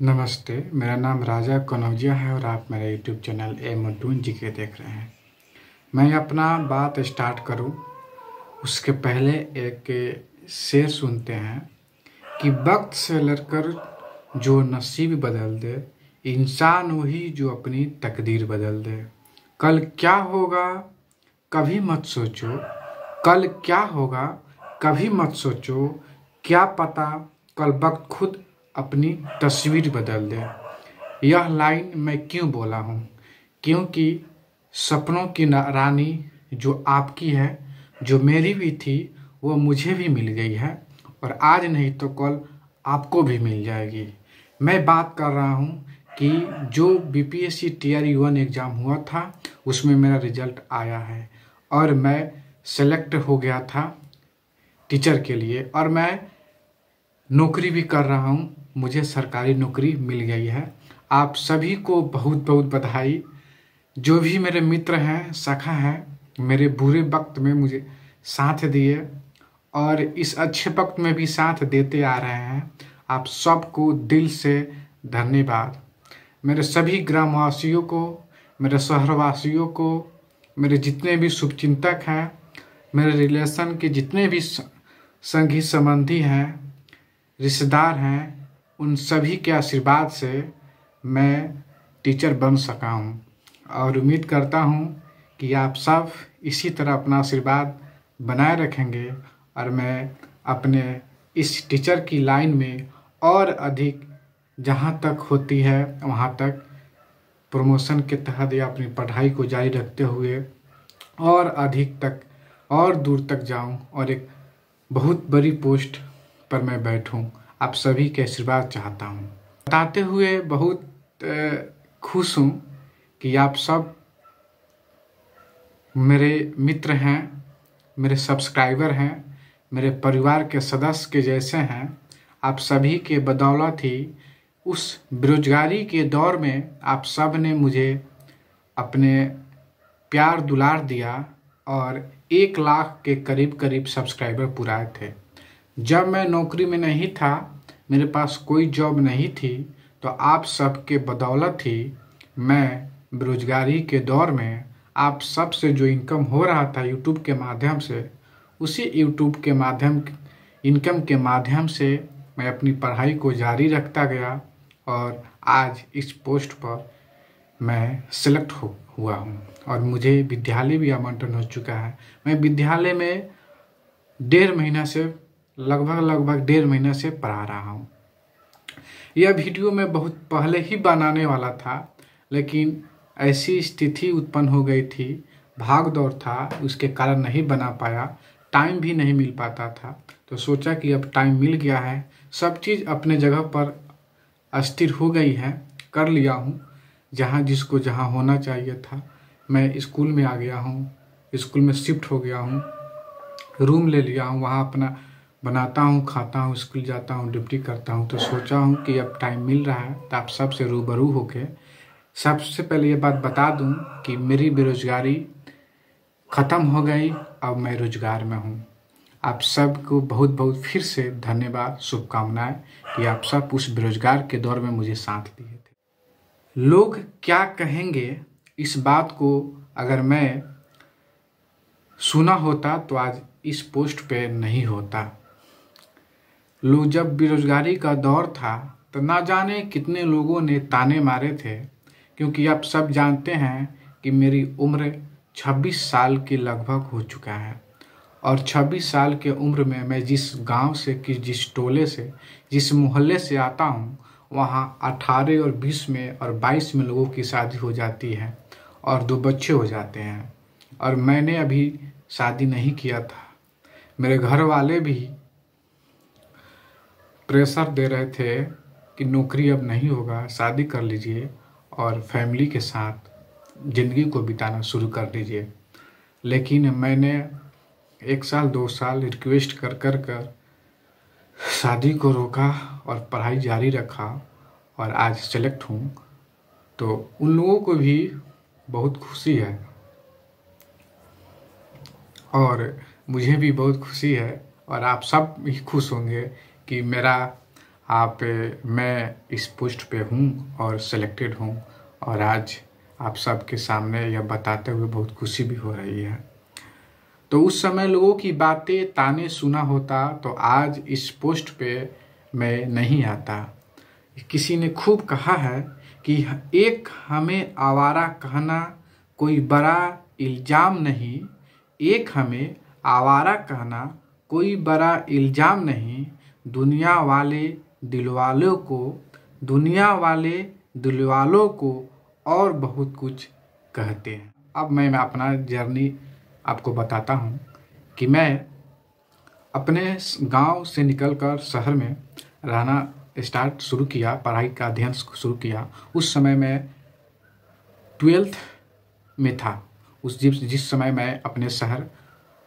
नमस्ते, मेरा नाम राजा कनौजिया है और आप मेरे यूट्यूब चैनल एम जीके देख रहे हैं। मैं अपना बात स्टार्ट करूं उसके पहले एक शेर सुनते हैं कि वक्त से लड़कर जो नसीब बदल दे, इंसान वही जो अपनी तकदीर बदल दे। कल क्या होगा कभी मत सोचो, कल क्या होगा कभी मत सोचो, क्या पता कल वक्त खुद अपनी तस्वीर बदल दे। यह लाइन मैं क्यों बोला हूँ? क्योंकि सपनों की रानी जो आपकी है, जो मेरी भी थी, वो मुझे भी मिल गई है और आज नहीं तो कल आपको भी मिल जाएगी। मैं बात कर रहा हूँ कि जो बीपीएससी टीआरई 1 एग्ज़ाम हुआ था उसमें मेरा रिजल्ट आया है और मैं सेलेक्ट हो गया था टीचर के लिए और मैं नौकरी भी कर रहा हूँ। मुझे सरकारी नौकरी मिल गई है। आप सभी को बहुत बहुत बधाई। जो भी मेरे मित्र हैं, सखा हैं, मेरे बुरे वक्त में मुझे साथ दिए और इस अच्छे वक्त में भी साथ देते आ रहे हैं, आप सबको दिल से धन्यवाद। मेरे सभी ग्रामवासियों को, मेरे शहरवासियों को, मेरे जितने भी शुभचिंतक हैं, मेरे रिलेशन के जितने भी संगी संबंधी हैं, रिश्तेदार हैं, उन सभी के आशीर्वाद से मैं टीचर बन सका हूँ और उम्मीद करता हूँ कि आप सब इसी तरह अपना आशीर्वाद बनाए रखेंगे और मैं अपने इस टीचर की लाइन में और अधिक जहाँ तक होती है वहाँ तक प्रमोशन के तहत या अपनी पढ़ाई को जारी रखते हुए और अधिक तक और दूर तक जाऊँ और एक बहुत बड़ी पोस्ट पर मैं बैठूं। आप सभी के आशीर्वाद चाहता हूं। बताते हुए बहुत खुश हूं कि आप सब मेरे मित्र हैं, मेरे सब्सक्राइबर हैं, मेरे परिवार के सदस्य के जैसे हैं। आप सभी के बदौलत ही उस बेरोजगारी के दौर में आप सब ने मुझे अपने प्यार दुलार दिया और 1 लाख के करीब करीब सब्सक्राइबर पुराए थे। जब मैं नौकरी में नहीं था, मेरे पास कोई जॉब नहीं थी, तो आप सबके बदौलत ही मैं बेरोजगारी के दौर में आप सब से जो इनकम हो रहा था यूट्यूब के माध्यम से, उसी यूट्यूब के माध्यम इनकम के माध्यम से मैं अपनी पढ़ाई को जारी रखता गया और आज इस पोस्ट पर मैं सिलेक्ट हुआ हूँ और मुझे विद्यालय भी आमंत्रण हो चुका है। मैं विद्यालय में 1.5 महीना से लगभग 1.5 महीना से पढ़ा रहा हूँ। यह वीडियो मैं बहुत पहले ही बनाने वाला था, लेकिन ऐसी स्थिति उत्पन्न हो गई थी, भाग दौड़ था, उसके कारण नहीं बना पाया, टाइम भी नहीं मिल पाता था। तो सोचा कि अब टाइम मिल गया है, सब चीज़ अपने जगह पर अस्थिर हो गई है, कर लिया हूँ जहाँ जिसको जहाँ होना चाहिए था। मैं स्कूल में आ गया हूँ, स्कूल में शिफ्ट हो गया हूँ, रूम ले लिया हूँ, वहाँ अपना बनाता हूँ, खाता हूँ, स्कूल जाता हूँ, ड्यूटी करता हूँ। तो सोचा हूँ कि अब टाइम मिल रहा है तो आप सबसे रूबरू होके सबसे पहले ये बात बता दूँ कि मेरी बेरोजगारी ख़त्म हो गई, अब मैं रोजगार में हूँ। आप सबको बहुत बहुत फिर से धन्यवाद, शुभकामनाएं कि आप सब उस बेरोजगार के दौर में मुझे साथ दिए थे। लोग क्या कहेंगे, इस बात को अगर मैं सुना होता तो आज इस पोस्ट पे नहीं होता। लोग जब बेरोजगारी का दौर था तो ना जाने कितने लोगों ने ताने मारे थे, क्योंकि आप सब जानते हैं कि मेरी उम्र 26 साल के लगभग हो चुका है और 26 साल के उम्र में मैं जिस गांव से कि जिस टोले से, जिस मोहल्ले से आता हूं, वहां 18 और 20 में और 22 में लोगों की शादी हो जाती है और 2 बच्चे हो जाते हैं और मैंने अभी शादी नहीं किया था। मेरे घर वाले भी प्रेशर दे रहे थे कि नौकरी अब नहीं होगा, शादी कर लीजिए और फैमिली के साथ ज़िंदगी को बिताना शुरू कर दीजिए। लेकिन मैंने 1 साल 2 साल रिक्वेस्ट कर शादी को रोका और पढ़ाई जारी रखा और आज सेलेक्ट हूँ। तो उन लोगों को भी बहुत खुशी है और मुझे भी बहुत खुशी है और आप सब भी खुश होंगे कि मेरा मैं इस पोस्ट पे हूँ और सिलेक्टेड हूँ, और आज आप सबके सामने यह बताते हुए बहुत खुशी भी हो रही है। तो उस समय लोगों की बातें ताने सुना होता तो आज इस पोस्ट पे मैं नहीं आता। किसी ने खूब कहा है कि एक हमें आवारा कहना कोई बड़ा इल्ज़ाम नहीं, एक हमें आवारा कहना कोई बड़ा इल्ज़ाम नहीं, दुनिया वाले दिलवालों को और बहुत कुछ कहते हैं। अब मैं अपना जर्नी आपको बताता हूँ कि मैं अपने गांव से निकलकर शहर में रहना शुरू किया, पढ़ाई का अध्ययन शुरू किया। उस समय मैं 12th में था, जिस समय मैं अपने शहर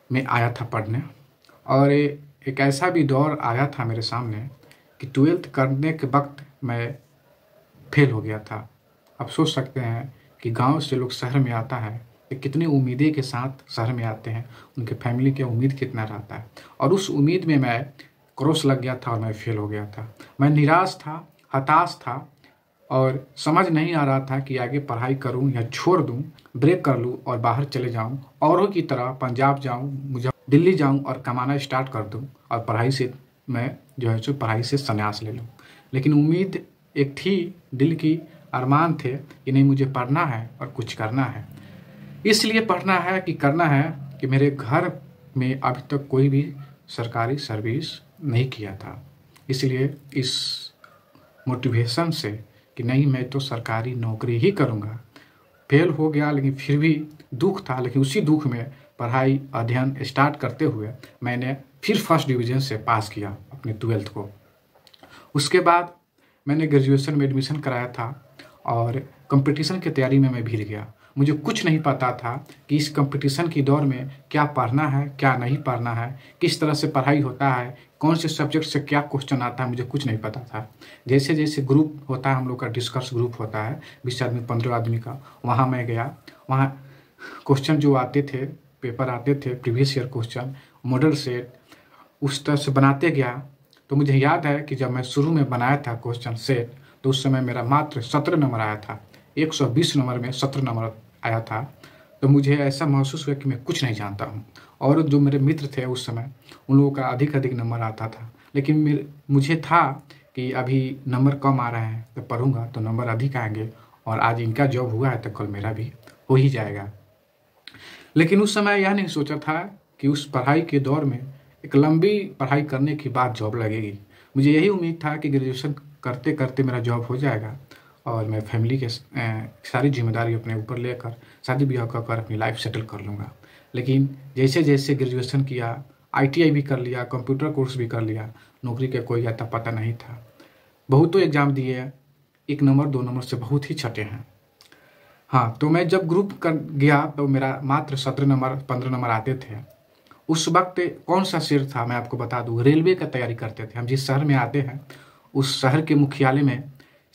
में आया था पढ़ने। और एक ऐसा भी दौर आया था मेरे सामने कि 12th करने के वक्त मैं फेल हो गया था। अब सोच सकते हैं कि गांव से लोग शहर में आता है कि कितनी उम्मीदें के साथ शहर में आते हैं, उनके फैमिली की उम्मीद कितना रहता है। और उस उम्मीद में मैं क्रॉस लग गया था और मैं फेल हो गया था। मैं निराश था, हताश था और समझ नहीं आ रहा था कि आगे पढ़ाई करूं या छोड़ दूं, ब्रेक कर लूं और बाहर चले जाऊं, औरों की तरह पंजाब जाऊं, मुझे दिल्ली जाऊं और कमाना स्टार्ट कर दूं और पढ़ाई से मैं पढ़ाई से संन्यास ले लूं। लेकिन उम्मीद एक थी, दिल की अरमान थे कि नहीं, मुझे पढ़ना है और कुछ करना है। इसलिए पढ़ना है कि करना है कि मेरे घर में अभी तक कोई भी सरकारी सर्विस नहीं किया था। इसलिए इस मोटिवेशन से कि नहीं, मैं तो सरकारी नौकरी ही करूँगा। फेल हो गया लेकिन फिर भी दुख था, लेकिन उसी दुख में पढ़ाई अध्ययन स्टार्ट करते हुए मैंने फिर फर्स्ट डिवीज़न से पास किया अपने 12th को। उसके बाद मैंने ग्रेजुएशन में एडमिशन कराया था और कंपटीशन की तैयारी में मैं भिड़ गया। मुझे कुछ नहीं पता था कि इस कंपटीशन की दौर में क्या पढ़ना है, क्या नहीं पढ़ना है, किस तरह से पढ़ाई होता है, कौन से सब्जेक्ट से क्या क्वेश्चन आता है, मुझे कुछ नहीं पता था। जैसे जैसे ग्रुप होता है, हम लोग का डिस्कस ग्रुप होता है 20 आदमी 15 आदमी का, वहाँ मैं गया। वहाँ क्वेश्चन जो आते थे, पेपर आते थे, previous year question, model set, उस तरह से बनाते गया। तो मुझे याद है कि जब मैं शुरू में बनाया था क्वेश्चन सेट तो उस समय मेरा मात्र 17 नंबर आया था। 120 नंबर में 17 नंबर आया था। तो मुझे ऐसा महसूस हुआ कि मैं कुछ नहीं जानता हूँ। और जो मेरे मित्र थे उस समय, उन लोगों का अधिक नंबर आता था, लेकिन मुझे था कि अभी नंबर कम आ रहे हैं, तो पढ़ूंगा तो नंबर अधिक आएंगे और आज इनका जॉब हुआ है तो कल मेरा भी हो ही जाएगा। लेकिन उस समय यह नहीं सोचा था कि उस पढ़ाई के दौर में एक लंबी पढ़ाई करने के बाद जॉब लगेगी। मुझे यही उम्मीद था कि ग्रेजुएशन करते करते मेरा जॉब हो जाएगा और मैं फैमिली के सारी जिम्मेदारी अपने ऊपर लेकर शादी ब्याह कर अपनी लाइफ सेटल कर लूँगा। लेकिन जैसे जैसे ग्रेजुएशन किया, ITI भी कर लिया, कंप्यूटर कोर्स भी कर लिया, नौकरी का कोई आता पता नहीं था। बहुतों एग्ज़ाम दिए, 1 नंबर 2 नंबर से बहुत ही छटे हैं। हाँ, तो मैं जब ग्रुप कर गया तो मेरा मात्र 17 नंबर 15 नंबर आते थे। उस वक्त कौन सा सिर था मैं आपको बता दूं, रेलवे का तैयारी करते थे हम। जिस शहर में आते हैं उस शहर के मुख्यालय में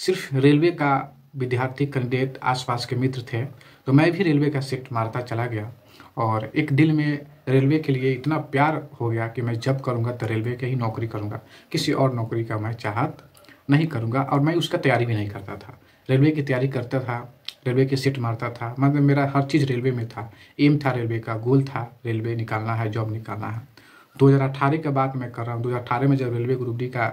सिर्फ रेलवे का विद्यार्थी कैंडिडेट आसपास के मित्र थे। तो मैं भी रेलवे का सेट मारता चला गया और एक दिल में रेलवे के लिए इतना प्यार हो गया कि मैं जब करूँगा तो रेलवे की ही नौकरी करूँगा, किसी और नौकरी का मैं चाहत नहीं करूँगा। और मैं उसका तैयारी भी नहीं करता था, रेलवे की तैयारी करता था, रेलवे के सीट मारता था। मतलब मेरा हर चीज़ रेलवे में था, एम था रेलवे का, गोल था रेलवे निकालना है, जॉब निकालना है। 2018 के बाद मैं कर रहा हूँ। 2018 में जब रेलवे ग्रुप डी का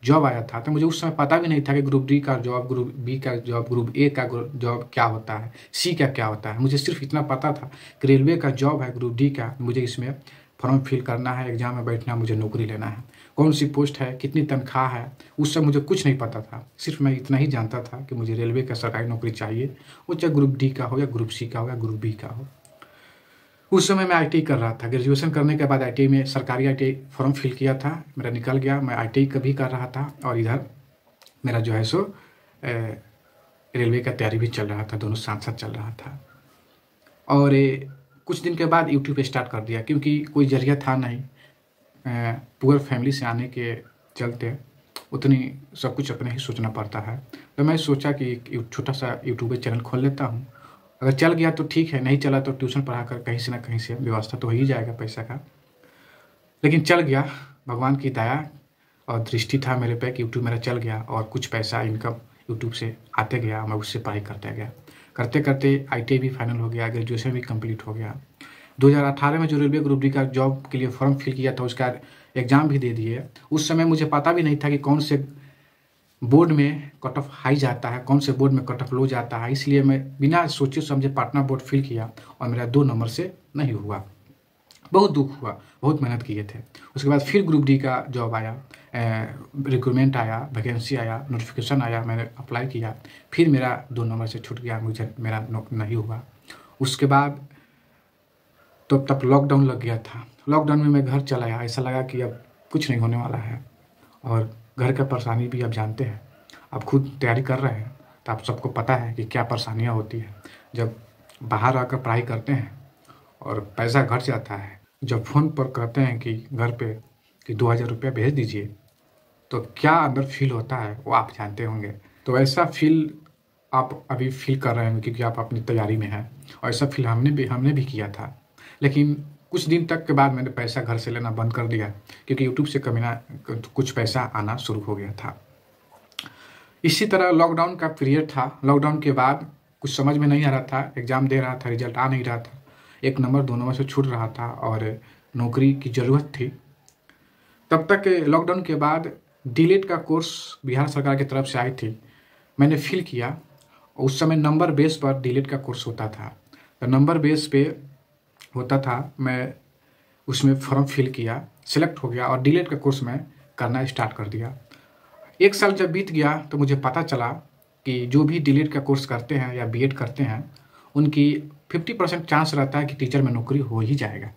जॉब आया था तो मुझे उस समय पता भी नहीं था कि ग्रुप डी का जॉब, ग्रुप बी का जॉब, ग्रुप ए का जॉब क्या होता है, सी का क्या होता है। मुझे सिर्फ इतना पता था कि रेलवे का जॉब है ग्रुप डी का, मुझे इसमें फॉर्म फिल करना है, एग्जाम में बैठना, मुझे नौकरी लेना है, कौन सी पोस्ट है, कितनी तनख्वाह है, उस समय मुझे कुछ नहीं पता था। सिर्फ मैं इतना ही जानता था कि मुझे रेलवे का सरकारी नौकरी चाहिए, वो चाहे ग्रुप डी का हो या ग्रुप सी का हो या ग्रुप बी का हो। उस समय मैं ITI कर रहा था। ग्रेजुएशन करने के बाद ITI में सरकारी ITI फॉर्म फिल किया था, मेरा निकल गया। मैं ITI का भी कर रहा था और इधर मेरा जो है सो रेलवे का तैयारी भी चल रहा था, दोनों साथ साथ चल रहा था। और कुछ दिन के बाद यूट्यूब स्टार्ट कर दिया, क्योंकि कोई जरिया था नहीं। पुअर फैमिली से आने के चलते उतनी सब कुछ अपने ही सोचना पड़ता है। तो मैं सोचा कि एक छोटा सा यूट्यूब चैनल खोल लेता हूँ, अगर चल गया तो ठीक है, नहीं चला तो ट्यूशन पढ़ाकर कहीं से ना कहीं से व्यवस्था तो हो ही जाएगा पैसा का। लेकिन चल गया, भगवान की दया। और दृष्टि था मेरे पे कि यूट्यूब मेरा चल गया और कुछ पैसा इनकम यूट्यूब से आते गया, मैं उससे पढ़ाई करते गया। करते करते ITI भी फाइनल हो गया, ग्रेजुएशन भी कंप्लीट हो गया। 2018 में जो रेलवे ग्रुप डी का जॉब के लिए फॉर्म फिल किया था उसका एग्ज़ाम भी दे दिए। उस समय मुझे पता भी नहीं था कि कौन से बोर्ड में कट ऑफ हाई जाता है, कौन से बोर्ड में कट ऑफ लो जाता है, इसलिए मैं बिना सोचे समझे पटना बोर्ड फिल किया और मेरा 2 नंबर से नहीं हुआ। बहुत दुख हुआ, बहुत मेहनत किए थे। उसके बाद फिर ग्रुप डी का जॉब आया, रिक्रूटमेंट आया, वैकेंसी आया, नोटिफिकेशन आया, मैंने अप्लाई किया, फिर मेरा 2 नंबर से छूट गया, मुझे मेरा नहीं हुआ। उसके बाद तो तब लॉकडाउन लग गया था। लॉकडाउन में मैं घर चला आया, ऐसा लगा कि अब कुछ नहीं होने वाला है और घर का परेशानी भी आप जानते हैं, आप खुद तैयारी कर रहे हैं तो आप सबको पता है कि क्या परेशानियां होती हैं जब बाहर आकर पढ़ाई करते हैं और पैसा घट जाता है। जब फ़ोन पर कहते हैं कि घर पे कि 2000 रुपया भेज दीजिए तो क्या अंदर फील होता है वो आप जानते होंगे। तो ऐसा फील आप अभी फील कर रहे हैं क्योंकि आप अपनी तैयारी में हैं, और ऐसा फील हमने भी किया था। लेकिन कुछ दिन तक के बाद मैंने पैसा घर से लेना बंद कर दिया क्योंकि यूट्यूब से कमीना कुछ पैसा आना शुरू हो गया था। इसी तरह लॉकडाउन का पीरियड था। लॉकडाउन के बाद कुछ समझ में नहीं आ रहा था, एग्ज़ाम दे रहा था, रिजल्ट आ नहीं रहा था, 1 नंबर 2 नंबर से छूट रहा था और नौकरी की ज़रूरत थी। तब तक लॉकडाउन के बाद डीलेट का कोर्स बिहार सरकार की तरफ से आई थी, मैंने फिल किया। उस समय नंबर बेस पर डीलेट का कोर्स होता था, तो नंबर बेस पे होता था, मैं उसमें फॉर्म फिल किया, सिलेक्ट हो गया और डीलेट का कोर्स मैं करना स्टार्ट कर दिया। 1 साल जब बीत गया तो मुझे पता चला कि जो भी डीलेट का कोर्स करते हैं या बीएड करते हैं उनकी 50% चांस रहता है कि टीचर में नौकरी हो ही जाएगा।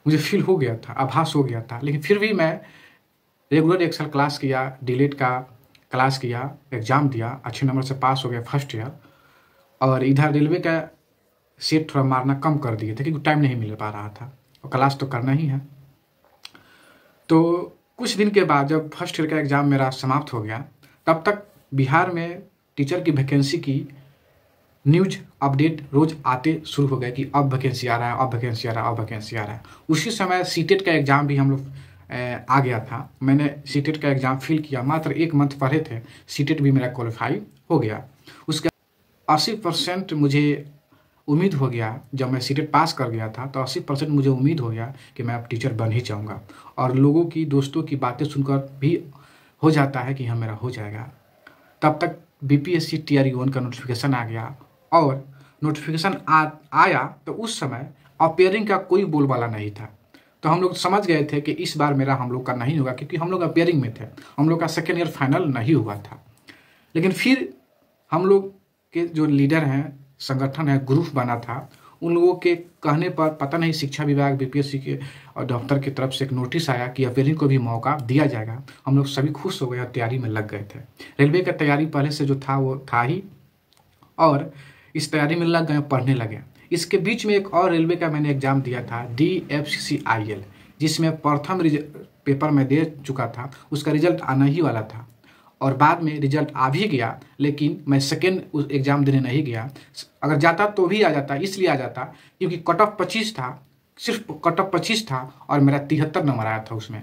मुझे फील हो गया था, आभास हो गया था, लेकिन फिर भी मैं रेगुलर 1 साल क्लास किया, डीलेट का क्लास किया, एग्ज़ाम दिया, अच्छे नंबर से पास हो गया फर्स्ट ईयर। और इधर रेलवे का सेट थोड़ा मारना कम कर दिए थे क्योंकि टाइम नहीं मिल पा रहा था और क्लास तो करना ही है। तो कुछ दिन के बाद जब फर्स्ट ईयर का एग्ज़ाम मेरा समाप्त हो गया, तब तक बिहार में टीचर की वैकेंसी की न्यूज अपडेट रोज आते शुरू हो गए कि अब वैकेंसी आ रहा है, अब वैकेंसी आ रहा है, अब वैकेंसी आ रहा है। उसी समय सीटेट का एग्ज़ाम भी हम लोग आ गया था। मैंने सीटेट का एग्ज़ाम फिल किया, मात्र 1 मंथ पढ़े थे, सीटेट भी मेरा क्वालिफाई हो गया। उसके 80% मुझे उम्मीद हो गया, जब मैं सीटेट पास कर गया था तो 80% मुझे उम्मीद हो गया कि मैं अब टीचर बन ही जाऊंगा। और लोगों की, दोस्तों की बातें सुनकर भी हो जाता है कि हाँ मेरा हो जाएगा। तब तक BPSC TRE 1 का नोटिफिकेशन आ गया और नोटिफिकेशन आया तो उस समय अपेयरिंग का कोई बोलबाला नहीं था। तो हम लोग समझ गए थे कि इस बार मेरा हम लोग का नहीं होगा क्योंकि हम लोग अपेयरिंग में थे, हम लोग का सेकेंड ईयर फाइनल नहीं हुआ था। लेकिन फिर हम लोग के जो लीडर हैं, संगठन है, ग्रुप बना था, उन लोगों के कहने पर पता नहीं शिक्षा विभाग BPSC के और दफ्तर की तरफ से एक नोटिस आया कि अपेयरिंग को भी मौका दिया जाएगा। हम लोग सभी खुश हो गए और तैयारी में लग गए थे। रेलवे का तैयारी पहले से जो था वो था ही, और इस तैयारी में लग गए, पढ़ने लगे। इसके बीच में एक और रेलवे का मैंने एग्जाम दिया था, DFCCIL, जिसमें प्रथम पेपर में दे चुका था, उसका रिजल्ट आना ही वाला था और बाद में रिजल्ट आ भी गया, लेकिन मैं सेकेंड उस एग्ज़ाम देने नहीं गया। अगर जाता तो भी आ जाता, इसलिए आ जाता क्योंकि कट ऑफ 25 था, सिर्फ कट ऑफ 25 था और मेरा 73 नंबर आया था उसमें।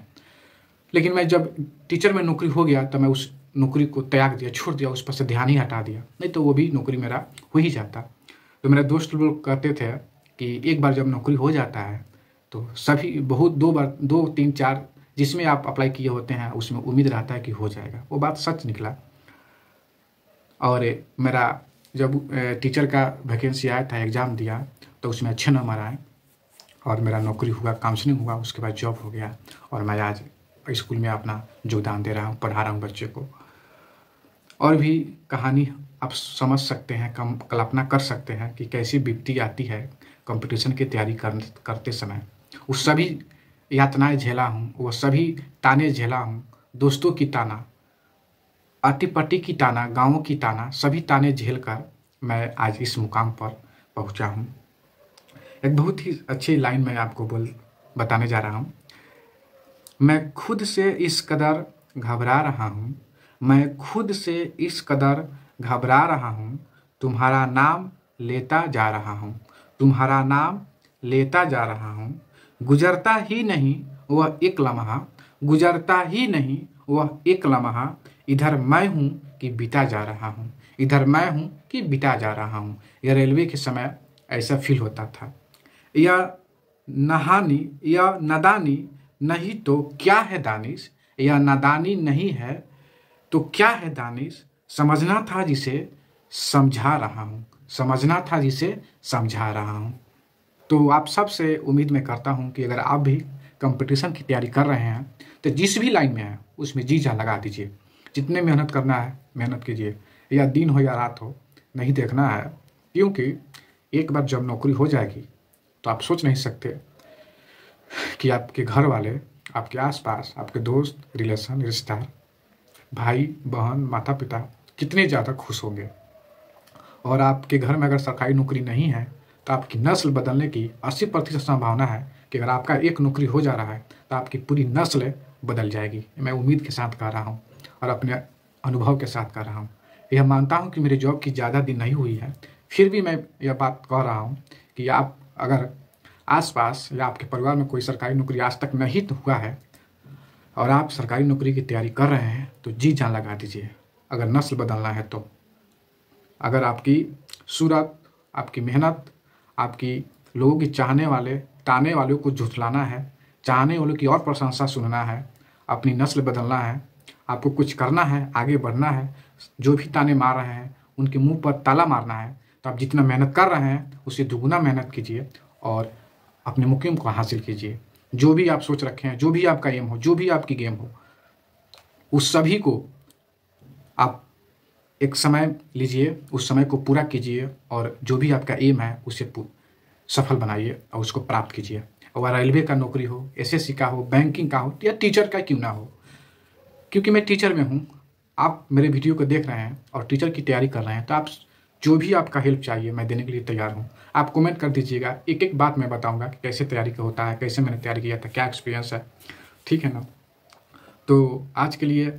लेकिन मैं जब टीचर में नौकरी हो गया तो मैं उस नौकरी को त्याग दिया, छोड़ दिया, उस पर से ध्यान ही हटा दिया, नहीं तो वो भी नौकरी मेरा हो ही जाता। तो मेरे दोस्त लोग कहते थे कि एक बार जब नौकरी हो जाता है तो सभी बहुत 2 बार 2 3 4 जिसमें आप अप्लाई किए होते हैं उसमें उम्मीद रहता है कि हो जाएगा। वो बात सच निकला। और मेरा जब टीचर का वैकेंसी आया था, एग्ज़ाम दिया तो उसमें अच्छे नंबर आए और मेरा नौकरी हुआ, काउंसलिंग हुआ, उसके बाद जॉब हो गया और मैं आज स्कूल में अपना योगदान दे रहा हूँ, पढ़ा रहा हूँ बच्चे को। और भी कहानी आप समझ सकते हैं, कल्पना कर सकते हैं कि कैसी विपत्ति आती है कंपटीशन की तैयारी करते समय। उस सभी यातनाएं झेला हूँ, वो सभी ताने झेला हूँ, दोस्तों की ताना, आटी पट्टी की ताना, गाँवों की ताना, सभी ताने झेल कर मैं आज इस मुकाम पर पहुँचा हूँ। एक बहुत ही अच्छी लाइन मैं आपको बताने जा रहा हूँ। मैं खुद से इस कदर घबरा रहा हूँ, मैं खुद से इस कदर घबरा रहा हूँ, तुम्हारा नाम लेता जा रहा हूँ, तुम्हारा नाम लेता जा रहा हूँ। गुजरता ही नहीं वह एक लम्हा, गुजरता ही नहीं वह एक लम्हा इधर मैं हूँ कि बीता जा रहा हूँ, इधर मैं हूँ कि बीता जा रहा हूँ। यह रेलवे के समय ऐसा फील होता था। यह नहानी या नादानी नहीं तो क्या है दानिश, यह नादानी नहीं है तो क्या है दानिश, समझना था जिसे समझा रहा हूँ, समझना था जिसे समझा रहा हूँ। तो आप सबसे उम्मीद मैं करता हूँ कि अगर आप भी कंपटीशन की तैयारी कर रहे हैं तो जिस भी लाइन में है उसमें जी जान लगा दीजिए। जितने मेहनत करना है मेहनत कीजिए, या दिन हो या रात हो, नहीं देखना है। क्योंकि एक बार जब नौकरी हो जाएगी तो आप सोच नहीं सकते कि आपके घर वाले, आपके आसपास, आपके दोस्त, रिलेशन, रिश्तेदार, भाई बहन, माता पिता कितने ज़्यादा खुश होंगे। और आपके घर में अगर सरकारी नौकरी नहीं है तो आपकी नस्ल बदलने की 80% संभावना है कि अगर आपका एक नौकरी हो जा रहा है तो आपकी पूरी नस्ल बदल जाएगी। मैं उम्मीद के साथ कह रहा हूँ और अपने अनुभव के साथ कह रहा हूँ। यह मानता हूँ कि मेरे जॉब की ज़्यादा दिन नहीं हुई है, फिर भी मैं यह बात कह रहा हूँ कि आप अगर आसपास या आपके परिवार में कोई सरकारी नौकरी आज तक नहीं तो हुआ है और आप सरकारी नौकरी की तैयारी कर रहे हैं तो जी जान लगा दीजिए। अगर नस्ल बदलना है तो, अगर आपकी सूरत, आपकी मेहनत, आपकी लोगों की चाहने वाले ताने वालों को झुठलाना है, चाहने वालों की और प्रशंसा सुनना है, अपनी नस्ल बदलना है, आपको कुछ करना है, आगे बढ़ना है, जो भी ताने मार रहे हैं उनके मुंह पर ताला मारना है, तो आप जितना मेहनत कर रहे हैं उससे दुगुना मेहनत कीजिए और अपने मुक़ाम को हासिल कीजिए। जो भी आप सोच रखे हैं, जो भी आपका एम हो, जो भी आपकी गेम हो, उस सभी को आप एक समय लीजिए, उस समय को पूरा कीजिए और जो भी आपका एम है उसे सफल बनाइए और उसको प्राप्त कीजिए। और रेलवे का नौकरी हो, एसएससी का हो, बैंकिंग का हो या टीचर का क्यों ना हो, क्योंकि मैं टीचर में हूँ। आप मेरे वीडियो को देख रहे हैं और टीचर की तैयारी कर रहे हैं तो आप जो भी आपका हेल्प चाहिए मैं देने के लिए तैयार हूँ। आप कमेंट कर दीजिएगा, एक एक बात मैं बताऊँगा कि कैसे तैयारी का होता है, कैसे मैंने तैयारी किया था, क्या एक्सपीरियंस है, ठीक है ना। तो आज के लिए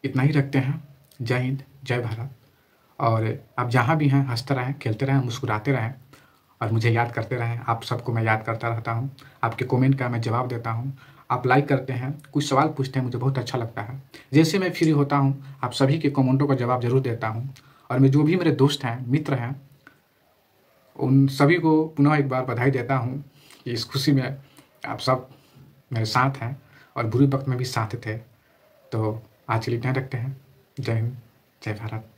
इतना ही रखते हैं। जय हिंद, जय भारत। और आप जहाँ भी हैं हंसते रहें, खेलते रहें, मुस्कुराते रहें और मुझे याद करते रहें। आप सबको मैं याद करता रहता हूँ, आपके कमेंट का मैं जवाब देता हूँ, आप लाइक करते हैं, कुछ सवाल पूछते हैं, मुझे बहुत अच्छा लगता है। जैसे मैं फ्री होता हूँ आप सभी के कमेंटों का जवाब जरूर देता हूँ। और मैं जो भी मेरे दोस्त हैं, मित्र हैं, उन सभी को पुनः एक बार बधाई देता हूँ कि इस खुशी में आप सब मेरे साथ हैं और बुरे वक्त में भी साथ थे। तो आज के लिए इतना रखते हैं। जय हिंद, जय भारत।